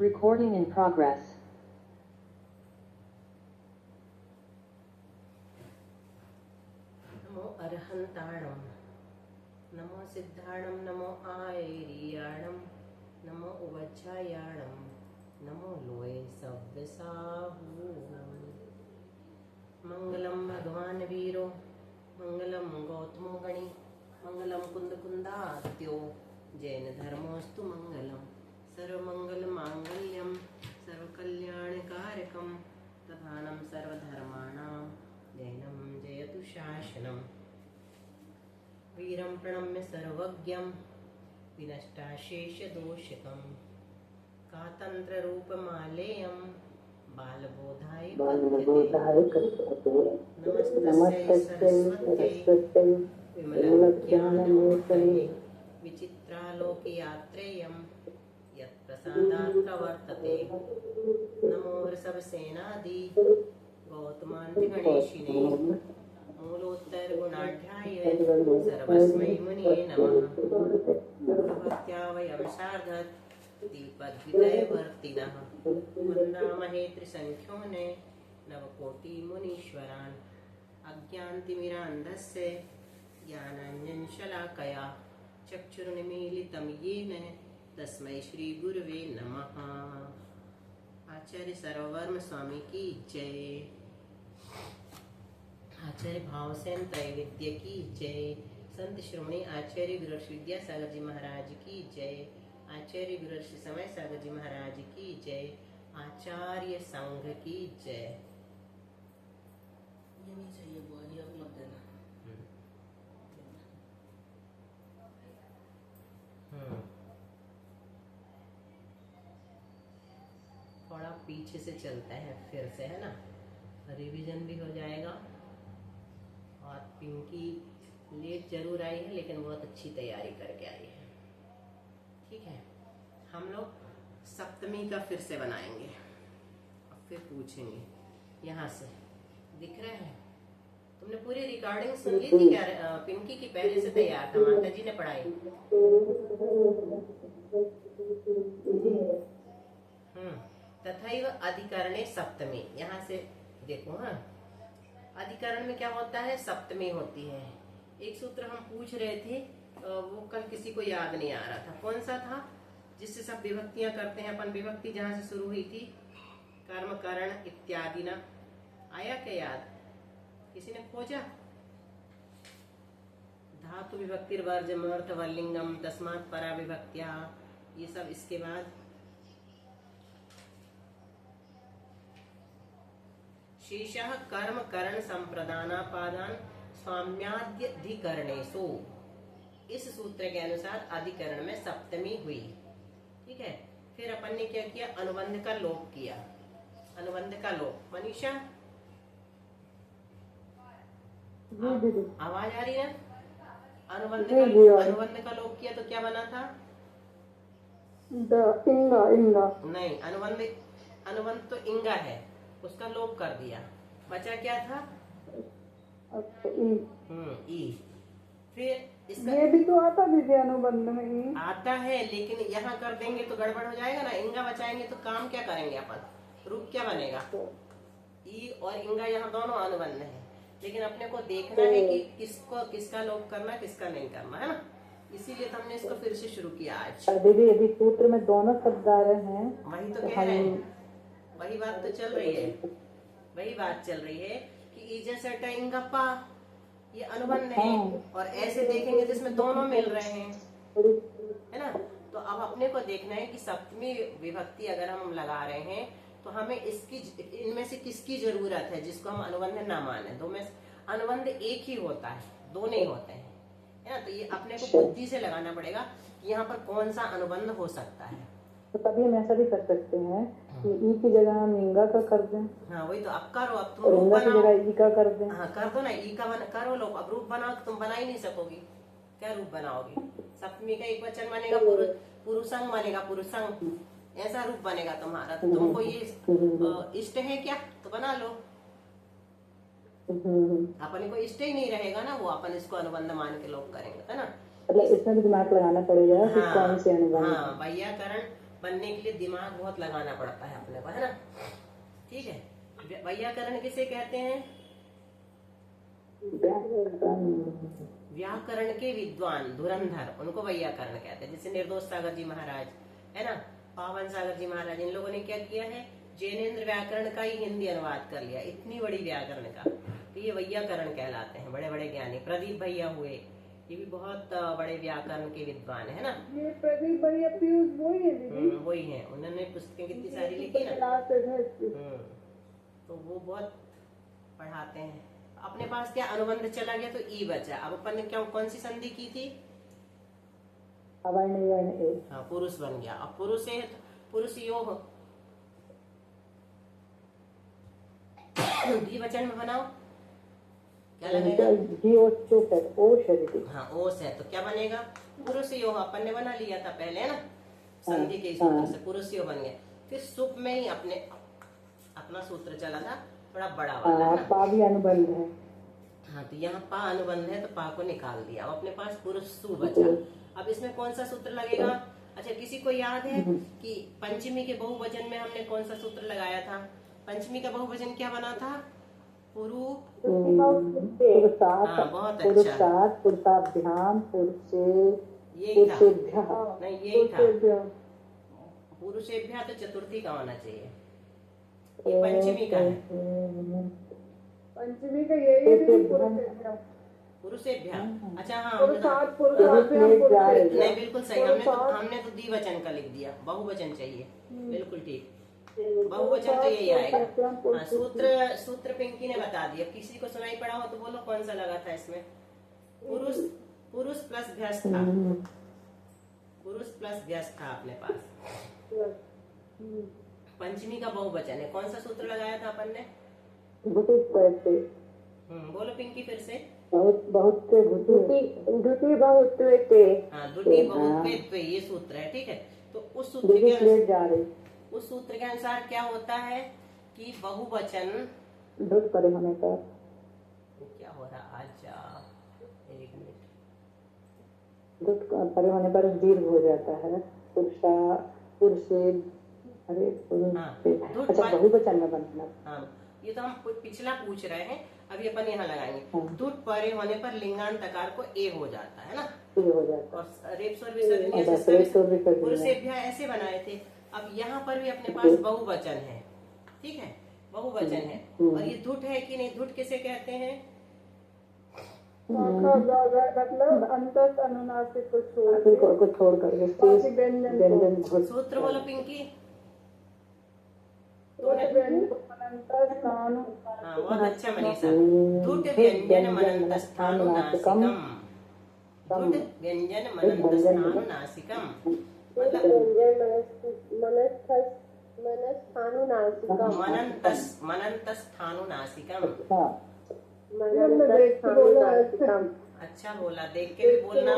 Recording in progress. नमो अरहंताणम, नमो सिद्धाणम, नमो आयरियाणम, नमो उवज्जायाणम, नमो लोए सव्यसाहू। मंगलम भगवान वीरो, मंगलम गौतमो गणी, मंगलम कुंद कुंदात्यो, जैन धर्मोस्तु मंगलम। सर्वमंगल मांगल्यम, सर्वकल्याणकारकम, तथानं सर्वधर्माणां जैनं जयतु शासनम्। वीरं प्रणम्य सर्वज्ञं, विनष्टाशेषदोषकं, कातन्त्ररूपमालेयं, बालबोधाय कथ्यते। नमस्तस्यै सरस्वत्यै विमलज्ञानमूर्तये, विचित्रालोकयात्रेयं यत्प्रसादात् प्रवर्तते। नमो वृषभसेनादि गौतमान्तिगणेशिने, मूलोत्तरगुणाढ्याय सर्वस्मै मुनिये नमः। भक्त्या वयं सार्धत् दीपद्वितयवर्तिनः, वन्दामहे त्रिसङ्ख्योने नवकोटिमुनीश्वरान्। अज्ञानतिमिरान्धस्य ज्ञानाञ्जनशलाकया चक्षुरुन्मीलितं येन तस्मै श्रीगुरुवे नमः। आचार्य सर्ववर्म स्वामी की जय। आचार्य भावसेन त्रैविद्य की जय। संत श्रोमणी आचार्य गुरुश्री विद्यासागर जी महाराज की जय। आचार्य गुरुश्री समय सागर जी महाराज की जय। आचार्य संघ की जय। ये नहीं चाहिए बुआ, ये अब मत देना। थोड़ा पीछे से चलता है फिर से, है ना। रिवीजन भी हो जाएगा। और पिंकी लेट जरूर आई है लेकिन बहुत अच्छी तैयारी करके आई है। ठीक है, हम लोग सप्तमी का फिर से बनाएंगे और फिर पूछेंगे। यहाँ से दिख रहे हैं? तुमने पूरी रिकॉर्डिंग सुन ली थी क्या पिंकी की? पहले से तैयार था, माता जी ने पढ़ाई। तथैव अधिकरणे सप्तमी। यहाँ से देखो। हाँ, अधिकरण में क्या होता है? सप्तमी होती है। एक सूत्र हम पूछ रहे थे, वो कल किसी को याद नहीं आ रहा था, कौन सा था? जिससे सब विभक्तियां करते हैं अपन। विभक्ति जहाँ से शुरू हुई थी, कर्म करण इत्यादि ना, आया क्या याद? किसी ने खोजा? धातु विभक्तिर्वर्जमर्थ वल्लिंगम तस्मात् परा विभक्त्या, ये सब इसके बाद। शेषः कर्म करण संप्रदानापादान स्वाम्याद्यधिकरणेषु। इस सूत्र के अनुसार अधिकरण में सप्तमी हुई। ठीक है, फिर अपन ने क्या किया? अनुबंध का लोप किया। अनुबंध का लोप, मनीषा आवाज आ रही है? अनुबंध का लोप किया तो क्या बना था? इंगा। नहीं, अनुबंध तो इंगा है, उसका लोप कर दिया। बचा क्या था? ई। फिर इसका ये भी तो आता दीदी अनुबंध में ई आता है, लेकिन यहाँ कर देंगे तो गड़बड़ हो जाएगा ना। इंगा बचाएंगे तो काम क्या करेंगे अपन? रूप क्या बनेगा? ई और इंगा यहाँ दोनों अनुबंध है, लेकिन अपने को देखना है कि किसका लोप करना, किसका नहीं करना, है ना। इसीलिए तो हमने इसको फिर से शुरू किया आज। दीदी यदि सूत्र में दोनों शब्द आ रहे हैं, वही तो कह रहे हैं, वही बात तो चल रही है। वही बात चल रही है कि ईजा सटा इंगप्पा ये अनुबंध है, और ऐसे देखेंगे तो इसमें दोनों मिल रहे हैं, है ना। तो अब अपने को देखना है कि सप्तमी विभक्ति अगर हम लगा रहे हैं तो हमें इनमें से किसकी जरूरत है जिसको हम अनुबंध ना माने। दो में अनुबंध एक ही होता है, दो नहीं होते हैं, है ना। तो ये अपने को बुद्धि से लगाना पड़ेगा कि यहाँ पर कौन सा अनुबंध हो सकता है। तो तभी हम ऐसा भी कर सकते हैं कि ई की जगह हम इंगा का कर दें। हाँ, वही तो। अब करो, अब तुम और रूप इंगा की बनाओ। जगह ई का कर दें। हाँ, कर दो ना, ई का करो लो। अब रूप बनाओ, तुम बना ही नहीं सकोगी। क्या रूप बनाओगी? सप्तमी का एक वचन बनेगा, पुरुषंग बनेगा, पुरुषंग, ऐसा रूप बनेगा तुम्हारा। तो तुमको ये इष्ट है क्या? तो बना लो। अपन को इष्ट ही नहीं रहेगा ना, वो अपन इसको अनुबंध मान के लोग करेंगे, है ना। मतलब इसमें भी दिमाग लगाना पड़ेगा कि कौन से अनुबंध। हाँ, वैयाकरण बनने के लिए दिमाग बहुत लगाना पड़ता है अपने को, है ना। ठीक है। वैयाकरण किसे कहते हैं? व्याकरण के विद्वान, धुरंधर, उनको वैयाकरण कहते हैं। जैसे निर्दोष सागर जी महाराज, है ना, पावन सागर जी महाराज, इन लोगों ने क्या किया है, जैनेन्द्र व्याकरण का ही हिंदी अनुवाद कर लिया, इतनी बड़ी व्याकरण का। तो ये वैयाकरण कहलाते हैं, बड़े बड़े ज्ञानी। प्रदीप भैया हुए, ये भी बहुत बड़े व्याकरण के विद्वान है ना। ये प्रदीप भैया पीयूष वही है दीदी? वही है, उन्होंने पुस्तकें कितनी सारी लिखी ना। तो वो बहुत पढ़ाते हैं। अपने पास क्या अनुबंध चला गया तो ई बचा। अब अपन ने क्या, कौन सी संधि की थी? हाँ, पुरुष बन गया। अब पुरुष है तो पुरुष योग द्विवचन में बनाओ, क्या लगेगा? हाँ, ओस है तो क्या बनेगा? पुरुष योग। अपन ने बना लिया था पहले, है ना, संधि के सूत्र से पुरुष योग बन गया। फिर सुप में ही अपना सूत्र चला था, थोड़ा बड़ा वाला, है ना। पा भी अनुबंध है। हाँ, तो यहाँ पा अनुबंध है तो पा को निकाल दिया। अब अपने पास पुरुष सु बचा। अब इसमें कौन सा सूत्र लगेगा? अच्छा, किसी को याद है कि पंचमी के बहुवचन में हमने कौन सा सूत्र लगाया था? पंचमी का बहुवचन क्या बना था? पुरु। हाँ, बहुत अच्छा। पुरुषाभ्याम, यही था, नहीं यही था, पुरुषेभ्या तो चतुर्थी का होना चाहिए, ये पंचमी का है। पंचमी का यही पुरुषेभ्या। अच्छा, हाँ, नहीं, नहीं बिल्कुल सही। हमने तो द्विवचन का लिख दिया, बहुवचन चाहिए। बिल्कुल ठीक, बहुवचन तो यही आएगा। हाँ, सूत्र पिंकी ने बता दिया। किसी को सुनाई पड़ा हो तो बोलो कौन सा लगा था इसमें? पुरुष प्लस भ्यस था, पुरुष प्लस भ्यस था अपने पास। पंचमी का बहुवचन है। कौन सा सूत्र लगाया था अपन ने? बोलो पिंकी फिर से। द्वितीय बहुत्वे। हाँ, द्वितीय बहुत्वे, ये सूत्र है। ठीक है, तो उस सूत्र के अनुसार क्या होता है कि बहुवचन परे होने पर क्या हो रहा? आजा, एक मिनट। परे होने पर दीर्घ हो जाता है। अच्छा, बहुवचन में बनना। हाँ, ये तो हम पिछला पूछ रहे हैं, अभी अपन यहाँ लगाएंगे। दुट परे होने पर लिंगांत तकार को ए हो जाता है ना, हो जाता है। और रेपस्वर विसर्जनीय पुरुषेभ्या ऐसे बनाए थे। अब यहाँ पर भी अपने पास बहुवचन है। ठीक है, बहुवचन है। और ये धुट है कि नहीं? धुट किसे कहते हैं? मतलब अंतस अनुनासिक को छोड़ करके सूत्र बोलो पिंकी। हाँ, बहुत अच्छा मनीषा। धुट व्यंजन मनंतस्थानुनासिकम, धुट व्यंजन मनंतस्थानुनासिकम, मतलब मनंतस्थानुनासिकम। अच्छा बोला, देख के भी बोलना।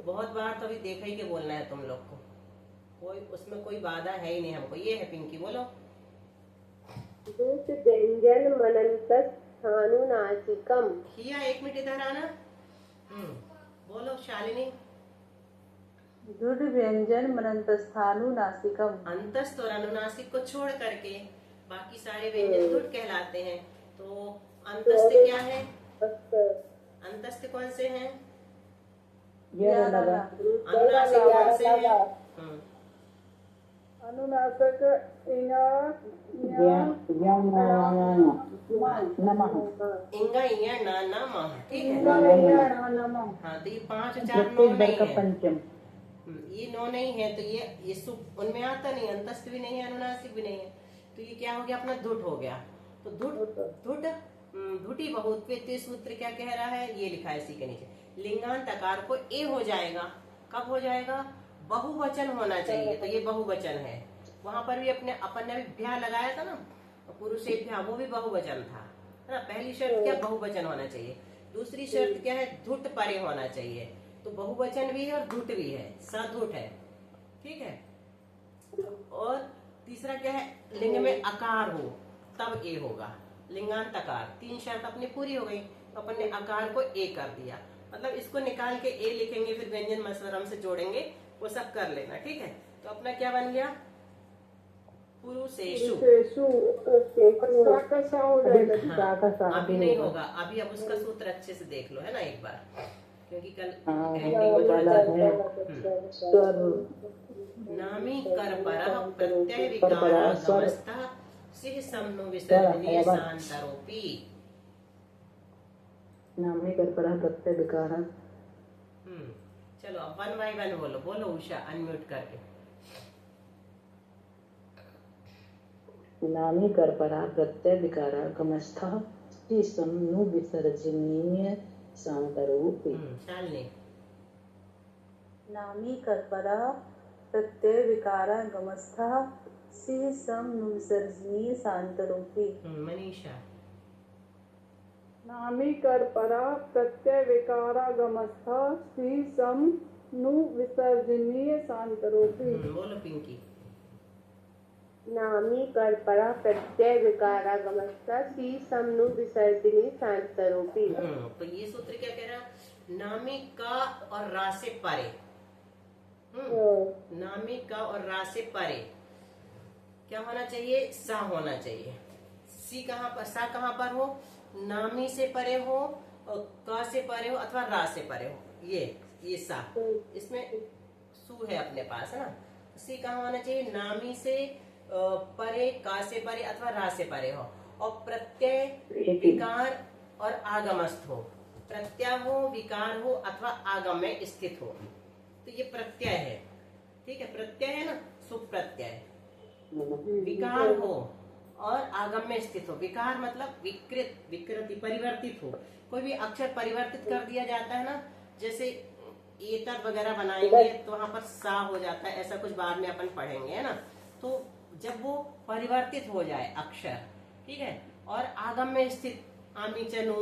बहुत बार तो अभी देखा ही के बोलना है तुम लोग को, उसमें कोई बाधा है ही नहीं हमको। ये है पिंकी, बोलो। व्यंजन मनंतस्थानुनासिकम। किया, एक मिनट इधर आना। बोलो शालिनी। दुड व्यंजन मनंतस्थानुनासिकम। अंतस्थ और अनुनासिक को छोड़ करके बाकी सारे व्यंजन दुड कहलाते हैं। तो अंतस्थ क्या है? अंतस्थ कौन से हैं? अनुनासिक कौन से हैं? अनुनासिक इंगा इया ना मह। ठीक है, हाँ, तो ये 5 4 9 नहीं है। ये 9 नहीं है, तो ये सुप उनमें आता नहीं, अंतस्थ भी नहीं है, अनुनासिक भी नहीं है। तो ये क्या हो गया? अपना धुट हो गया। तो धुटी बहुत्वे सूत्र क्या कह रहा है? ये लिखा है इसी के नीचे। लिंगांत आकार को ए हो जाएगा। कब हो जाएगा? बहुवचन होना चाहिए, तो ये बहुवचन है। वहां पर भी अपन ने भ्या लगाया था ना, पुरुषेभ्या, वो भी बहुवचन था, है ना। पहली शर्त क्या? बहुवचन होना चाहिए। दूसरी शर्त क्या है? धुट परे होना चाहिए। तो बहुवचन भी है और धुट भी है, सधुट है। ठीक है। और तीसरा क्या है? लिंग में अकार हो तब ए होगा, लिंगांत अकार। 3 शर्त अपनी पूरी हो गई, तो अपन ने अकार को ए कर दिया। मतलब इसको निकाल के ए लिखेंगे, फिर व्यंजन मसवरम से जोड़ेंगे, वो सब कर लेना। ठीक है। तो अपना क्या बन गया? पुरुषेषु। अभी नहीं होगा, अभी अब उसका सूत्र अच्छे से देख लो, है ना, एक बार, क्योंकि कल एडिटिंग में थोड़ा नामी कर्परः प्रत्यय विकारागमस्तः सिह सम्नु विसर्जनीय शांतरोपी। नामी कर्परः प्रत्यय विकारः। चलो अब 1 by 1 बोलो, बोलो उषा अनम्यूट करके। नामी कर्परः प्रत्यय विकारागमस्तः सिह सम्नु विसर्जनीय शांतरोपी। शालिनी। नामी कर्परः प्रत्यय विकारागमस्तः सिह सम्नु विसर्जनीय शांतरोपी। मनीषा। नामी कर्परः प्रत्यय विकारागमस्तः सिह सम्नु विसर्जनीय शांतरोपी। बोलो पिंकी। नामी कर्परः प्रत्यय विकारागमस्तः सिह सम्नु विसर्जनीय शांतरोपी। तो ये सूत्र क्या कह रहा? नामी का और रा से परे। नामी का और रा से परे क्या होना चाहिए? सा होना चाहिए। सी कहाँ पर, सा कहाँ पर हो? नामी से परे हो, और का से परे हो, अथवा रा से परे हो। ये सा, इसमें सु है अपने पास, है ना। सी कहाँ होना चाहिए? नामी से परे, का से परे, अथवा रा से परे हो, और प्रत्यय विकार और आगमस्थ हो। प्रत्यय हो, विकार हो, अथवा आगम में स्थित हो, तो ये प्रत्यय है। ठीक है, प्रत्यय है ना, सुप प्रत्यय। विकार हो और आगम में स्थित हो। विकार मतलब विकृत, विकृति, परिवर्तित हो। कोई भी अक्षर परिवर्तित कर दिया जाता है ना, जैसे एतर वगैरह बनाएंगे तो वहां पर सा हो जाता है, ऐसा कुछ बाद में अपन पढ़ेंगे, है ना। तो जब वो परिवर्तित हो जाए अक्षर, ठीक है, और आगम में स्थित, आमी, चनु,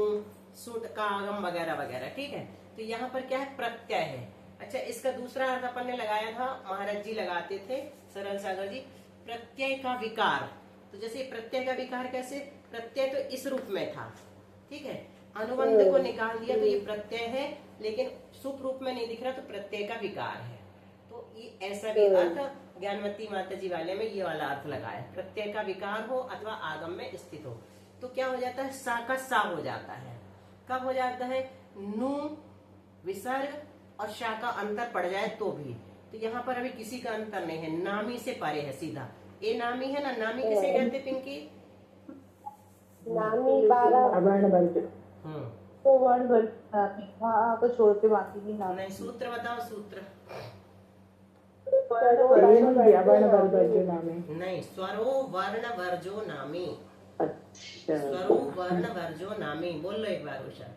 सूट का आगम वगैरह वगैरह, ठीक है, तो यहाँ पर क्या है? प्रत्यय है। अच्छा, इसका दूसरा अर्थ अपन ने लगाया था, महाराज जी लगाते थे, सरल सागर जी, प्रत्यय का विकार। तो जैसे प्रत्यय का विकार कैसे? प्रत्यय तो इस रूप में था, ठीक है, अनुबंध को निकाल दिया तो ये प्रत्यय है, लेकिन सुप रूप में नहीं दिख रहा, तो प्रत्यय का विकार है। तो ये ऐसा भी अर्थ ज्ञानवती माता जी वाले में ये वाला अर्थ लगाया, प्रत्यय का विकार हो अथवा आगम में स्थित हो। तो क्या हो जाता है? सा का सा हो जाता है। कब हो जाता है? नू विसर्ग और शा का अंतर पड़ जाए तो भी। तो यहाँ पर अभी किसी का अंतर नहीं है, नामी से परे है सीधा। ए नामी है ना, नामी किसे कहते पिंकी? नामी 12 अवर्ण वर्ग। तो वर्ण वर्ग नामी, हाँ को छोड़ के बाकी भी नामी। नहीं, सूत्र बताओ, सूत्र। अवर्ण वर्ग वर्जो नामी। नहीं, स्वरो वर्ण वर्जो नामी। अच्छा, स्वरो वर्ण वर्जो नामी। बोल लो एक बार उषा।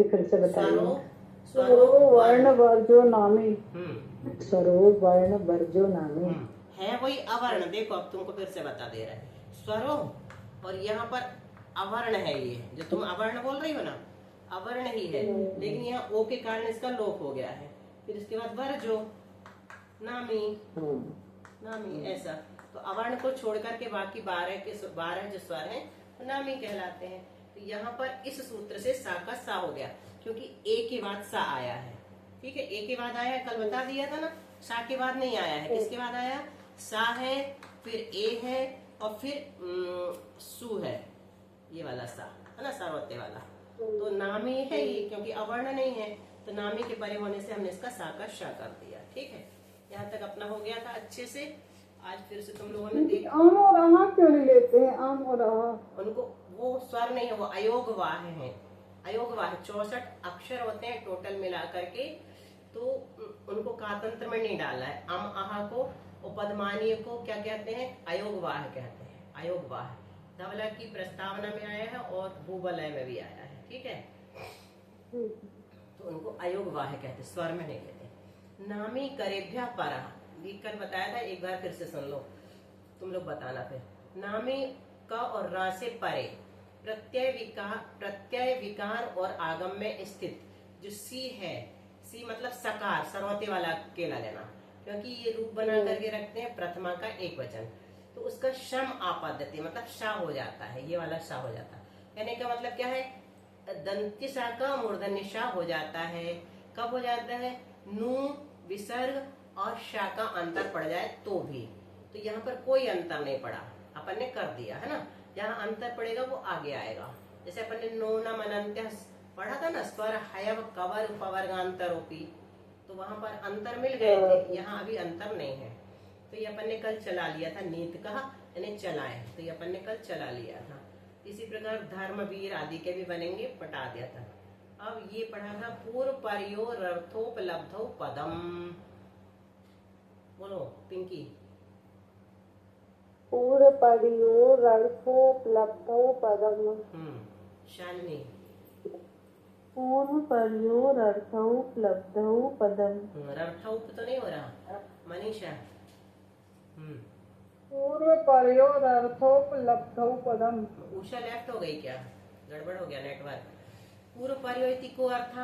फिर से बताइए। स्वरो वर्ण वर्जो नामी। स्वरो वर्ण वर्जो नामी है वही अवर्ण। देखो अब तुमको फिर से बता दे रहा है, स्वरो और यहाँ पर अवर्ण है। ये जो तुम अवर्ण बोल रही हो ना, अवर्ण ही है, लेकिन यहाँ ओ के कारण इसका लोप हो गया है। फिर इसके बाद वर्जो नामी, नामी ऐसा। तो अवर्ण को छोड़ करके बाकी 12 जो स्वर हैं वो नामी कहलाते हैं। तो यहाँ पर इस सूत्र से सा का सा हो गया, क्योंकि ए के बाद सा आया है। ठीक है, ए के बाद आया है, कल बता दिया था ना। सा के बाद नहीं आया है, किसके बाद आया? सा है, फिर ए है, और फिर सु है, ये वाला सा है ना, सार्वत्य वाला। तो नामी है ये, क्योंकि अवर्ण नहीं है, तो नामी के परे होने से हमने इसका सा का शा कर दिया। ठीक है, यहाँ तक अपना हो गया था अच्छे से। आज फिर से तुम लोगों ने देखा, आम और आहा क्यों नहीं लेते हैं? आम और आहा उनको वो स्वर नहीं है, वो अयोगवाह है। अयोगवाह 64 अक्षर होते हैं टोटल मिला करके, तो उनको कातंत्र में नहीं डाला है। अम आहा को, उपदमानीय को क्या कहते हैं? अयोगवाह कहते हैं। अयोगवाह धवला की प्रस्तावना में आया है और भूबलय में भी आया है। ठीक है, तो उनको अयोगवाह कहते हैं, स्वर में नहीं कहते। नामी करेभ्या परा, लिख कर बताया था, एक बार फिर से सुन लो, तुम लोग बताना फिर। नामी का और रा से परे, प्रत्यय विकार और आगम में स्थित जो सी है, सी मतलब सकार, सरवते वाला केला लेना, क्योंकि ये रूप बना करके रखते हैं प्रथमा का एक वचन, तो उसका शम आपद्यते मतलब शा हो जाता है, ये वाला शा हो जाता है। कहने का मतलब क्या है? दंती शा का मूर्धन्य शा हो जाता है। कब हो जाता है? नू विसर्ग और शा का अंतर पड़ जाए तो भी, तो यहाँ पर कोई अंतर नहीं पड़ा, अपन ने कर दिया है ना। जहाँ अंतर पड़ेगा वो आगे आएगा। जैसे अपन ने नोनम अनंत्य पढ़ा था ना, स्वर हयव कवर उपवर्गांतरोपी, तो वहां पर अंतर मिल गए थे, यहाँ अभी अंतर नहीं है। तो ये अपन ने कल चला लिया था, नीत कहा यानी चलाए, तो ये अपन ने कल चला लिया था। इसी प्रकार धर्मवीर आदि के भी बनेंगे, पटा दिया था। अब ये पढ़ा था पूर्व पर्योरर्थोपलब्धो पदम, बोलो पिंकी। पूर्व पर्योरर्थोपलब्धो पदम। शालिनी। पूर्व पर्योरर्थोपलब्धौ पदम। रर्थौप तो नहीं हो रहा। मनीषा। पूर्व पर्योरर्थोपलब्धौ पदम। उषा लेफ्ट हो गई क्या, गड़बड़ हो गया नेटवर्क। पूर्व पर्योयति को अर्थ,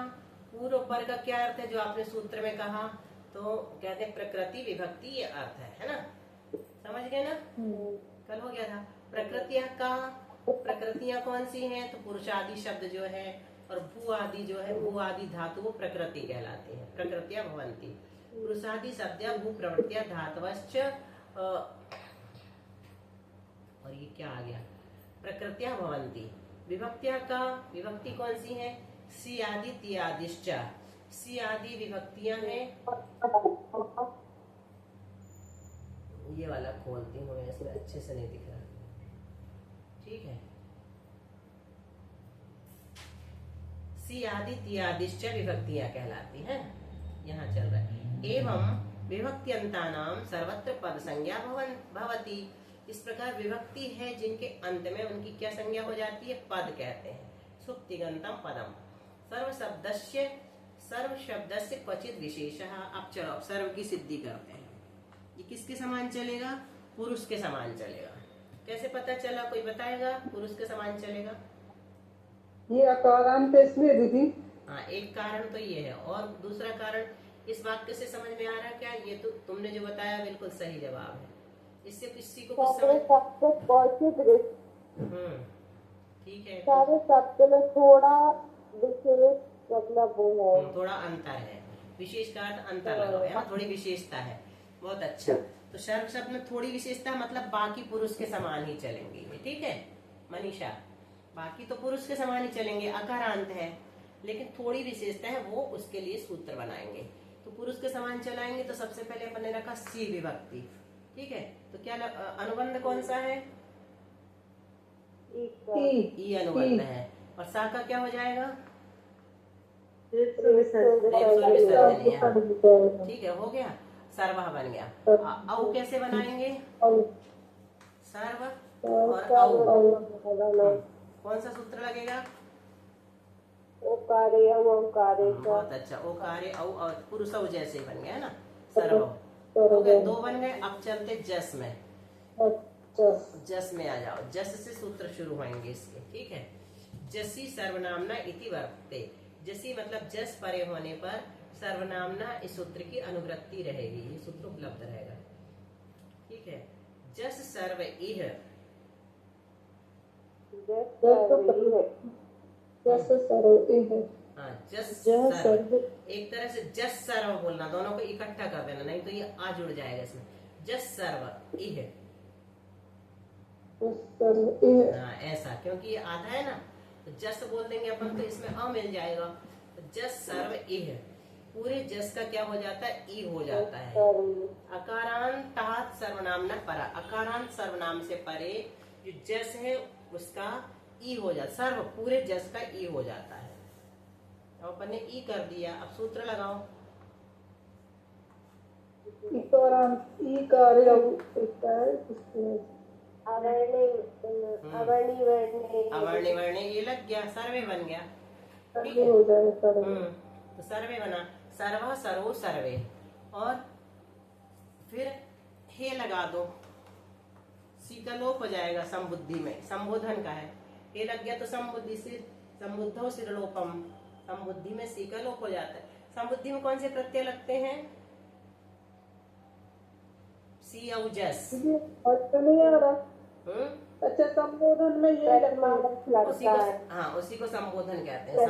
पूर्व पर का क्या अर्थ है जो आपने सूत्र में कहा, तो कहते हैं प्रकृति विभक्ति, ये अर्थ है ना, समझ गए ना। कल हो गया था। प्रकृतियां का, प्रकृतियां कौन सी हैं, तो पुरुषादि शब्द जो है और भू आदि जो है, भू आदि धातु वो प्रकृति कहलाती है, प्रकृतियां भवंती। पुरुषादि शब्द भू प्रवृत्तियां धातवश्च, और ये क्या आ गया, प्रकृतियां भवंती। विभक्तियां का, विभक्ति कौन सी है, सी आदि ती आदिश्च, सी आदि विभक्तियां हैं। ये वाला खोलती हूँ मैं, इसमें अच्छे से नहीं दिख रहा, ठीक है। सी आदि ती आदिश्च विभक्तियां कहलाती हैं, यहाँ चल रहा है। एवं विभक्त्यंतानाम सर्वत्र पद संज्ञा भवती। इस प्रकार विभक्ति है जिनके अंत में उनकी क्या संज्ञा हो जाती है, पद कहते हैं। सुप्तिगंतम पदम। सर्व शब्दस्य क्वचित विशेषः। अब चलो सर्व की सिद्धि करते हैं। ये किसके समान चलेगा, पुरुष के समान चलेगा। कैसे पता चला, कोई बताएगा पुरुष के समान चलेगा? ये अकारांत इसलिए दीदी। हाँ, एक कारण तो ये है, और दूसरा कारण इस वाक्य से समझ में आ रहा क्या, ये तो तुमने जो बताया बिल्कुल सही जवाब है। इससे किसी को कुछ समझ, ठीक है, सारे शब्द में थोड़ा विशेष मतलब वो है, थोड़ा अंतर है, विशेष का अर्थ अंतर लगाओ, यहाँ थोड़ी विशेषता है। बहुत अच्छा। तो सर्व शब्द में थोड़ी विशेषता मतलब बाकी पुरुष के समान ही चलेंगे ये, ठीक है मनीषा, बाकी तो पुरुष के समान ही चलेंगे, अकारांत है, लेकिन थोड़ी विशेषता है, वो उसके लिए सूत्र बनाएंगे। तो पुरुष के समान चलाएंगे तो सबसे पहले अपन ने रखा सी विभक्ति, ठीक है। तो क्या अनुबंध कौन सा है, ई अनुबंध है, और सा का क्या हो जाएगा, ठीक है, हो गया, सर्व बन गया। औ कैसे बनाएंगे, सर्व और औ, कौन सा सूत्र लगेगा, ओकारे औकारे का। बहुत अच्छा, ओकारे औ और पुरुष जैसे ही बन गया है ना, सर्व हो गए, दो बन गए। अब चलते जस में, जस में आ जाओ, जस से सूत्र शुरू होंगे इसके, ठीक है। जसी सर्वनामना इति वर्तते। जसी मतलब जस परे होने पर सर्वनामना इस सूत्र की अनुवृत्ति रहेगी, ये सूत्र उपलब्ध रहेगा, ठीक है। जस सर्व इह, हाँ जस सर्व, एक तरह से जस सर्व बोलना, दोनों को इकट्ठा कर देना, नहीं तो ये आ जुड़ जाएगा इसमें। जस सर्व इह, हाँ ऐसा, क्योंकि ये आधा है ना, तो जस बोल देंगे अपन तो इसमें अ मिल जाएगा। तो जस सर्व इह, पूरे जस का क्या हो जाता है, ई हो जाता है। अकारांत सर्वनाम न परा, अकारांत सर्वनाम से परे जो जस है उसका ई हो जाता, सर्व पूरे जस का ई हो जाता है। तो अपन ने ई कर दिया, अब सूत्र लगाओ। अवर्णी वर्णे ये लग गया, सर्वे बन गया, ठीक है। तो सर्वे बना, सर्व सर्वो सर्वे, और फिर हे लगा दो, सी का लोप हो जाएगा संबुद्धि में, संबोधन का है, हे लग गया तो संबुद्धि से संबुद्धो सिरलोपम, संबुद्धि में सी का लोप हो जाता है। संबुद्धि में कौन से प्रत्यय लगते हैं, सी और जस, अच्छा संबोधन में ये उसी को, हाँ उसी को संबोधन कहते हैं, हाँ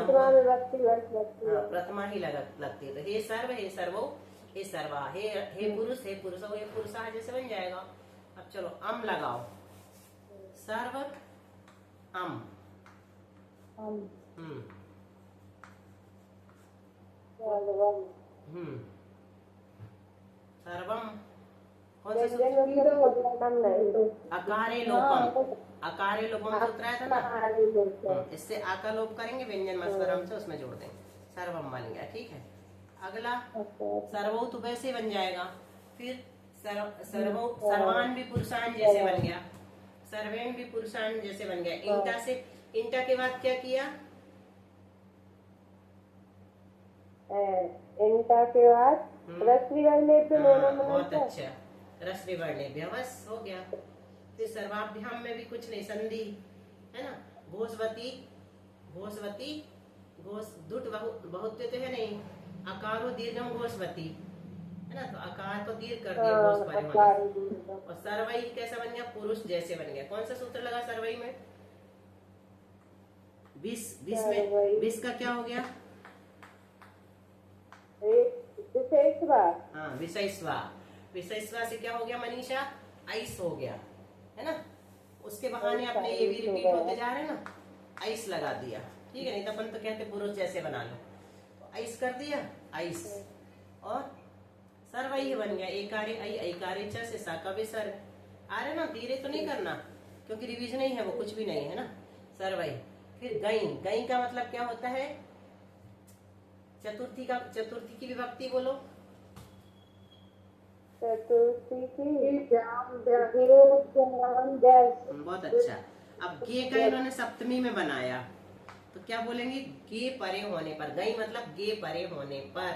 प्रथमा ही लगती है। तो हे सर्व, हे सर्वो, हे सर्वा, हे पुरुष, हे पुरुष, हे पुरुषा जैसे बन जाएगा। अब चलो अम लगाओ, सर्व अम। हम्म सर्वम। सर्वम कौन सा सूत्र? व्यंजन में तो मतलब नहीं। अकारे लोपम, अकारे लोपम सूत्र आया था ना, अकारे लोपम। इससे आ का लोप करेंगे, व्यंजन मस्वरम से उसमें जोड़ देंगे, सर्वम बन गया। ठीक है, अगला सर्वौ तो वैसे ही बन जाएगा। फिर सर्वौ, सर्वान भी पुरुषान जैसे बन गया, सर्वेन भी पुरुषान जैसे बन गया। इंटा से, इंटा के बाद क्या किया? इंटा के बाद रस्वी करने पे बहुत अच्छा, रस्वी वर्णेभ्य, बस हो गया। फिर सर्वाभ्याम में भी कुछ नहीं, संधि है ना, घोषवती, घोषवती, घोष दुट बहुत्व तो है नहीं, अकारो दीर्घम घोषवती है ना, तो अकार को दीर्घ कर दिया घोष परे होने। और सर्वई कैसा बन गया? पुरुष जैसे बन गया। कौन सा सूत्र लगा सर्वई में? 20 में 20 का क्या हो गया? हाँ, विषयस्वा। विषयस्वा से क्या हो गया मनीषा? आइस हो गया है ना। उसके बहाने अपने ये भी रिपीट होते जा रहे हैं ना, आइस लगा दिया। ठीक है, नहीं तो अपन तो कहते पुरुष जैसे बना लो, तो आइस कर दिया, आइस। और सर्वई बन गया, एकारे आई, ऐकारे च से सा का विसर्ग आ रहे ना, धीरे तो नहीं करना क्योंकि रिवीजन ही है वो, कुछ भी नहीं है ना। सर्वई। फिर गई, गई का मतलब क्या होता है? चतुर्थी का, चतुर्थी की विभक्ति बोलो। चतुर्थी की बहुत अच्छा। अब गे का इन्होंने सप्तमी में बनाया, तो क्या बोलेंगे? गे परे होने पर, गई मतलब गे परे होने पर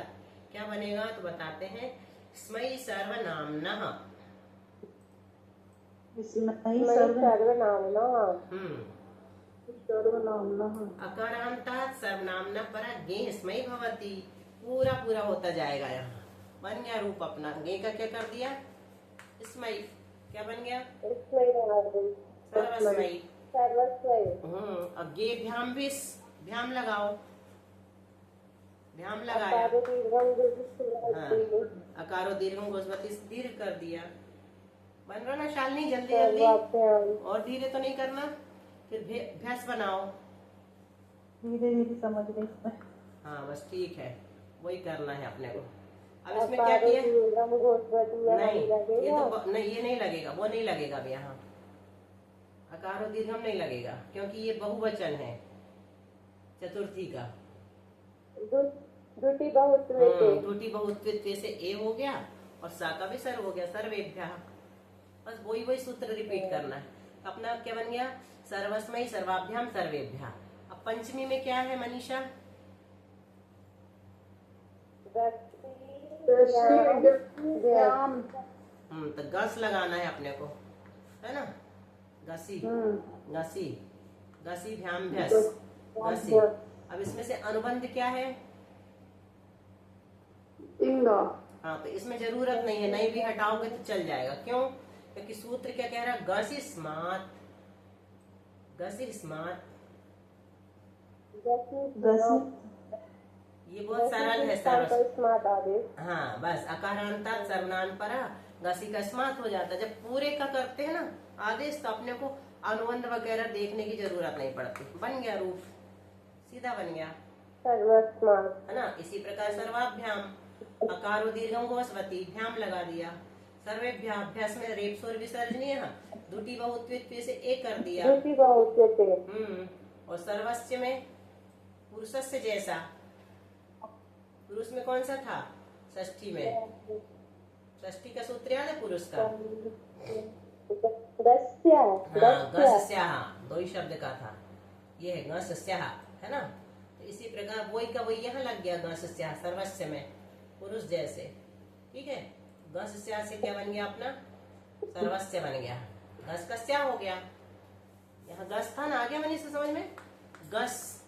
क्या बनेगा? तो बताते हैं, स्मयी सर्वनाम्नः। अकारांतात् सर्वनाम्नः परा गे स्मयी भवति। पूरा पूरा होता जाएगा यहाँ, बन गया रूप अपना। गे का क्या कर दिया? स्मयी। क्या बन गया? सर्वस्मयी। अब गे भ्याम विस, भ्याम लगाओ, भ्याम लगाया। अकारो दीर्घम घोषवती दीर्घ कर दिया। बन रहा ना शालिनी? जल्दी जल्दी, और धीरे तो नहीं करना। फिर भैंस बनाओ, धीरे धीरे समझ रही हूँ। हाँ बस ठीक है, वही करना है अपने को। अब इसमें क्या किया? नहीं, ये तो नहीं, ये नहीं लगेगा, वो नहीं लगेगा अब यहाँ। अकारो दीर्घम नहीं लगेगा क्योंकि ये बहुवचन है चतुर्थी का। दुटी बहुत्व टूटी बहुत्व से ए हो गया और सा का भी सर हो गया, सर्वेभ्यः। बस वही वही सूत्र रिपीट करना है। अपना क्या बन गया? सर्वस्मयी सर्वाभ्याम सर्वेभ्यः। अब पंचमी में क्या है मनीषा? तो गस लगाना है अपने को, है ना। गसी, गसी, गसी भ्याम भ्यस, गसी। अब इसमें से अनुबंध क्या है? इंगा। हाँ, तो इसमें जरूरत नहीं है, नहीं भी हटाओगे तो चल जाएगा। क्यों? क्योंकि सूत्र क्या कह रहा है? गसिस्मात्, गसिस्मात्। ये बहुत सरल है, सरल। हाँ बस, अकारांतात् सर्वनाम परा गसी का स्मात हो जाता है। जब पूरे का करते हैं ना आदेश, तो अपने को अनुबंध वगैरह देखने की जरूरत नहीं पड़ती। बन गया रूप, सीधा बन गया, है ना। इसी प्रकार सर्वाभ्याम, अकारो दीर्घम घोषवती, भ्याम लगा दिया। सर्वेभ्याभ्यास में रेप स्वर विसर्जनीय, दुटी बहुत्व से ए कर दिया। और सर्वस्व में पुरुषस्य जैसा, पुरुष में कौन सा था? षष्ठी में, षष्ठी का सूत्र याद है पुरुष का? गस्याः, दो ही शब्द का था, ये है गस्याः, है ना। तो इसी प्रकार वही का वही यहाँ लग गया, गस्याः सर्वस्व में पुरुष जैसे। ठीक है, गस्याः से क्या बन गया अपना? सर्वस्व बन गया। गस का स्या हो गया, यहाँ गस था ना, आ गया मनीष समझ में? गस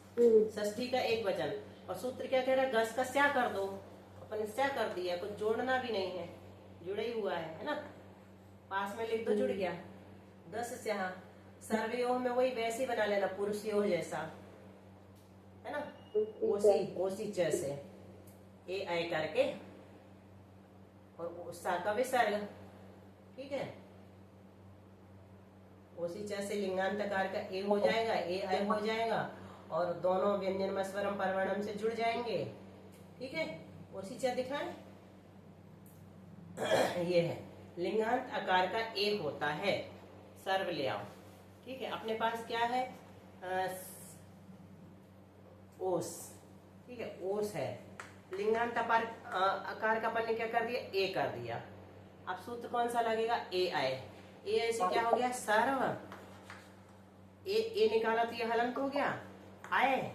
षष्ठी का एक वचन, और सूत्र क्या कह रहा है? गस का स्या कर दो। अपन स्या कर दिया, कुछ जोड़ना भी नहीं है, जुड़ा ही हुआ है ना। पास में लिख दो, जुड़ गया। गस्याः। सर्वयोः में वही वैसे बना लेना, पुरुषयोः जैसा, है ना। ओसी, ओसी च से ए आय करके और सा का विसर्ग। ठीक है, उसी तरह से लिंगांत आकार का ए हो जाएगा, ए आय हो जाएगा और दोनों व्यंजन स्वरम परवर्णम से जुड़ जाएंगे। ठीक है, उसी तरह दिखाएं। ये है लिंगांत आकार का ए होता है, सर्व ले आओ। ठीक है, अपने पास क्या है, ओस। ठीक है, ओस है, लिंगांत आकार का अपन ने क्या कर दिया, ए कर दिया। अब सूत्र कौन सा लगेगा, ए आय। ए आय से क्या हो गया, सर्व। ए निकाला तो ये हलंत हो गया, आय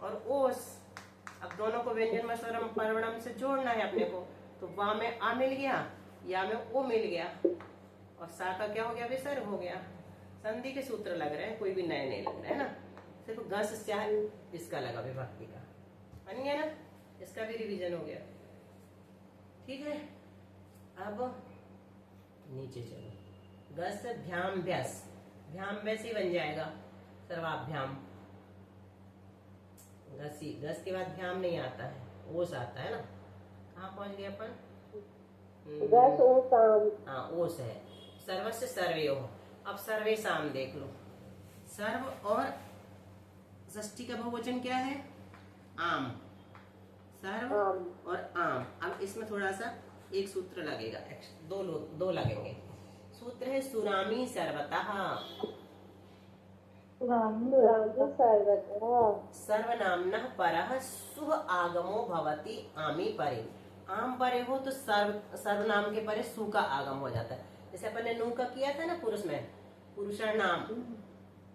और ओस। अब दोनों को व्यंजन स्वरम परवर्णम से जोड़ना है अपने को, तो वा में आ मिल गया, या में ओ मिल गया और सा का क्या हो गया, विसर्ग हो गया। संधि के सूत्र लग रहे हैं, कोई भी नए नहीं लग रहे हैं ना, सिर्फ घस स्या इसका लगा विभक्ति का, बन गया ना, इसका भी रिवीजन हो गया। ठीक है, अब नीचे चलो, गस भ्याम भ्यास, भ्याम वैसे ही बन जाएगा सर्वाभ्याम। गसी, गस के बाद भ्याम नहीं आता है, ओस आता है ना। कहाँ पहुंच गए अपन, गस ओसाम। हाँ, ओस है, सर्वस्य सर्वयो। अब सर्वे साम देख लो, सर्व और षष्ठी का बहुवचन क्या है, आम। सर्व और आम। अब इसमें थोड़ा सा एक सूत्र लगेगा, दो लगेंगे। सूत्र है सुरामी सर्वतः, सर्वनाम्नः परः शुभ आगमो भवति आमी परे। आम परे हो तो सर्वनाम के परे सु का आगम हो जाता है। जैसे अपन ने नू का किया था ना पुरुष में, पुरुषर नाम,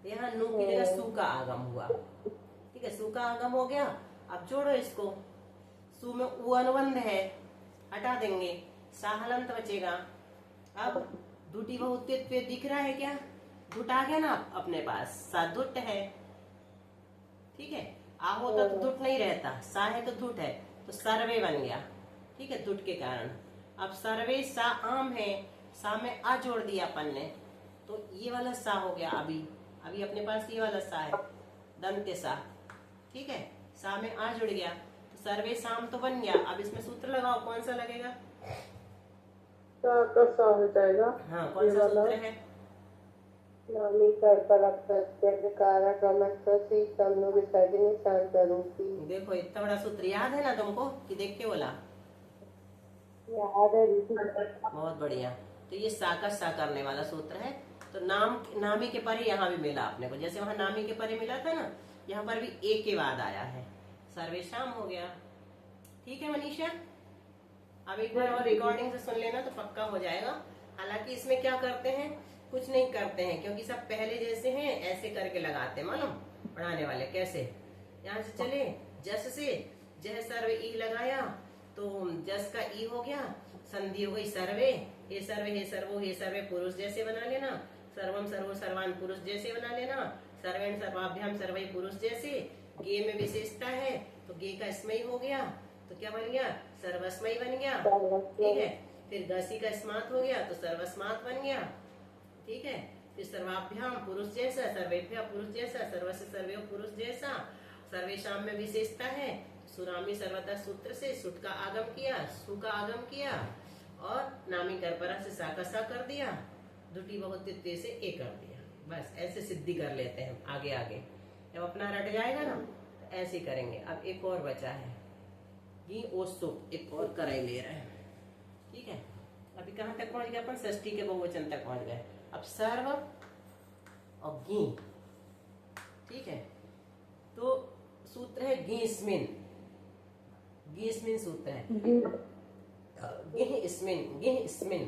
यहाँ नू की जगह सु का आगम हुआ। ठीक है, सु का आगम हो गया। अब जोड़ो इसको, सु में उ अनुबंध है, हटा देंगे, सा हलंत बचेगा। अब दुटी बहुत्व दिख रहा है क्या, दुट आ गया ना अपने पास, सा दुट है। ठीक है, आ होता तो दुट नहीं रहता, सा है तो दुट है, तो सर्वे बन गया। ठीक है, दुट के कारण। अब सर्वे सा आम है, सा में आ जोड़ दिया अपन ने, तो ये वाला सा हो गया। अभी अपने पास ये वाला सा है, दंत्य सा। ठीक है, सा में आ जुड़ गया, तो सर्वे साम तो बन गया। अब इसमें सूत्र लगाओ, कौन सा लगेगा, सा हो जाएगा। हाँ, कौन सा सूत्र है, देखो इतना बड़ा सूत्र याद है ना तुमको कि देख के बोला, बहुत बढ़िया। तो ये सा का सा करने वाला सूत्र है। तो नामी के परे यहाँ भी मिला अपने को, जैसे वहां नामी के परे मिला था ना, यहाँ पर भी ए के बाद आया है, सर्वेशाम हो गया। ठीक है मनीषा, अब एक बार और रिकॉर्डिंग से सुन लेना तो पक्का हो जाएगा। हालांकि इसमें क्या करते हैं, कुछ नहीं करते हैं, क्योंकि सब पहले जैसे हैं ऐसे करके लगाते हैं। मालूम पढ़ाने वाले कैसे, यहाँ से चले, जस से जह सर्व ई लगाया तो जस का ई हो गया, संधि हो गई सर्वे, हे सर्वे हे सर्वो हे सर्वे पुरुष जैसे बना लेना, सर्वम सर्वो सर्वान पुरुष जैसे बना लेना, सर्वेण सर्वाभ्याम सर्वई पुरुष जैसे। गे में विशेषता है तो गे का स्मयी हो गया, तो क्या बन गया, सर्वस्मयी बन गया। ठीक है, फिर गसी का स्मात हो गया तो सर्वस्मात बन गया। ठीक है, फिर सर्वाभ्याम पुरुष जैसा, सर्वेभ्या पुरुष जैसा, सर्वस्य सर्वयो पुरुष जैसा। सर्वेशाम में विशेषता है, सुरामी सर्वदा सूत्र से सुट का आगम किया, सु का आगम किया और नामी करपरा से सा का सा कर दिया, दुटी बहुत्व से ए कर दिया। बस ऐसे सिद्धि कर लेते हैं आगे आगे। जब अपना रट जाएगा ना तो ऐसे करेंगे। अब एक और बचा है, गी ओ सुप, एक और कराई ले रहे हैं। ठीक है, अभी कहाँ तक पहुंच गए अपन, षष्ठी के बहुवचन तक पहुंच गए। अब सर्व और गी। ठीक है, तो सूत्र है गीस्मिन, गीस्मिन सूत्र है, गिह स्मिन, गिह स्मिन।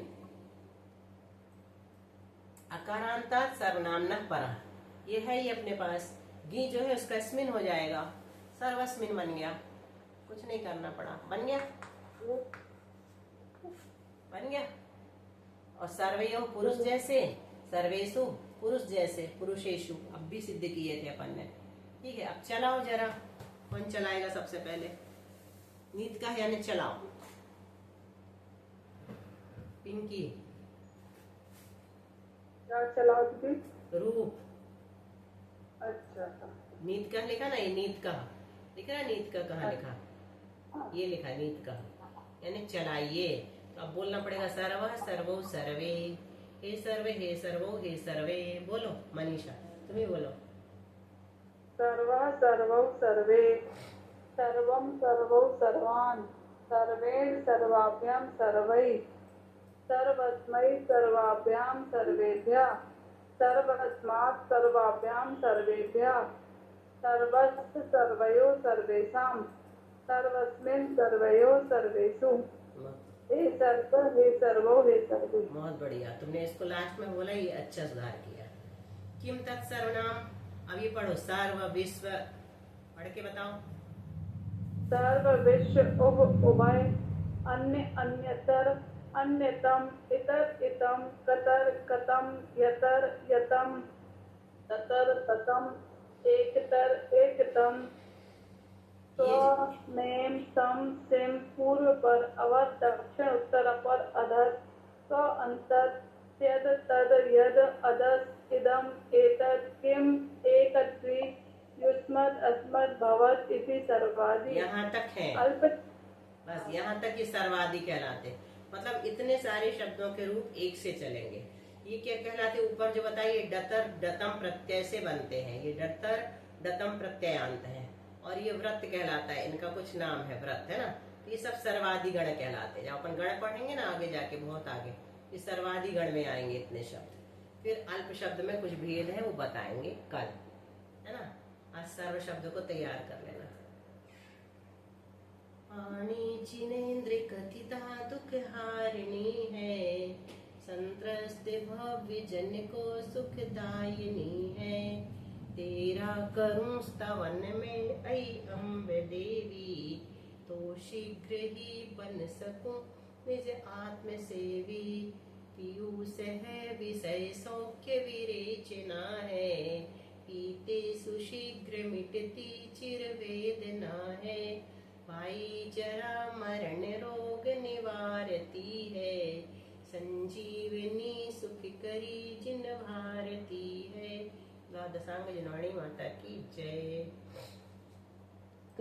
अकारांता सर्वनाम पर, ये है ही अपने पास। गी जो है उसका स्मिन हो जाएगा, सर्वस्मिन बन गया, कुछ नहीं करना पड़ा, बन गया, बन गया। और सर्वयो पुरुष जैसे, सर्वेशु पुरुष जैसे, पुरुषेशु, अब भी सिद्ध किए थे अपन ने। ठीक है, अब चलाओ जरा, कौन चलाएगा सबसे पहले, नीत का यानी चलाओ, पिंकी। क्या चलाओ दीदी, रूप, अच्छा नीत का लिखा ना, ये नीत का लिखा ना, नीत का कहाँ लिखा, ये लिखा नीत का यानी चलाइए। अब बोलना पड़ेगा सर्व सर्वो सर्वे, हे सर्वे हे सर्वो हे सर्वे। बोलो मनीषा, तुम ही बोलो। सर्वः सर्वौ सर्वे, सर्वं सर्वौ सर्वान्, सर्वेण सर्वाभ्यां सर्वैः, सर्वस्मै सर्वाभ्यां सर्वेभ्यः, सर्वस्मात् सर्वाभ्यां सर्वेभ्यः, सर्वस्य सर्वयो सर्वेषां, सर्वस्मिन् सर्वयो सर्वेषु, हे सर्व हे सर्वो हे सर्वे। बहुत बढ़िया, तुमने इसको लास्ट में बोला, ये अच्छा सुधार किया। किम तत्सर्वनाम, अब ये पढ़ो, सर्व विश्व, पढ़ के बताओ। सर्व विश्व उभय, अन्य अन्यतर, अन्यतम, इतर इतम, कतर कतम, यतर यतम, ततर ततम, एकतर एकतम, स्व नेम सम सिम, पूर्व पर अवर, दक्षिण उत्तर अपर अधर, स्व अंतर, यद तद यद, अदस इदम एतद, किम एकत्वी, युष्मद् अस्मद् भवत् इति सर्वादि। यहाँ तक है, अल्प, बस यहाँ तक ये सर्वादि कहलाते, मतलब इतने सारे शब्दों के रूप एक से चलेंगे। ये क्या कहलाते, ऊपर जो बताइए डतर डतम प्रत्यय से बनते हैं, ये डतर डतम प्रत्ययांत है। और ये व्रत कहलाता है, इनका कुछ नाम है, व्रत है ना। तो ये सब सर्वादि गण कहलाते हैं। जब अपन गण पढ़ेंगे ना आगे जाके, बहुत आगे, ये सर्वादि गण में आएंगे इतने शब्द। फिर अल्प शब्द में कुछ भेद है, वो बताएंगे कल, है ना। आज सर्व शब्द को तैयार कर लेना। पानी जिनेन्द्र कथिता दुख हारिणी है, संत्रस्त भव्य जन को सुखदायिनी है। तेरा करूं स्तवन में ऐ अम्ब देवी, तो शीघ्र ही बन सकूं निज आत्म सेवी। पीयूष है विषय सौख्य विरेचना है, पीते सुशीघ्र मिटती चिर वेदना है। पाई जरा मरण रोग निवारती है, संजीवनी सुख करी जिन भारती है। द्वादशांग जनवाणी माता की जय।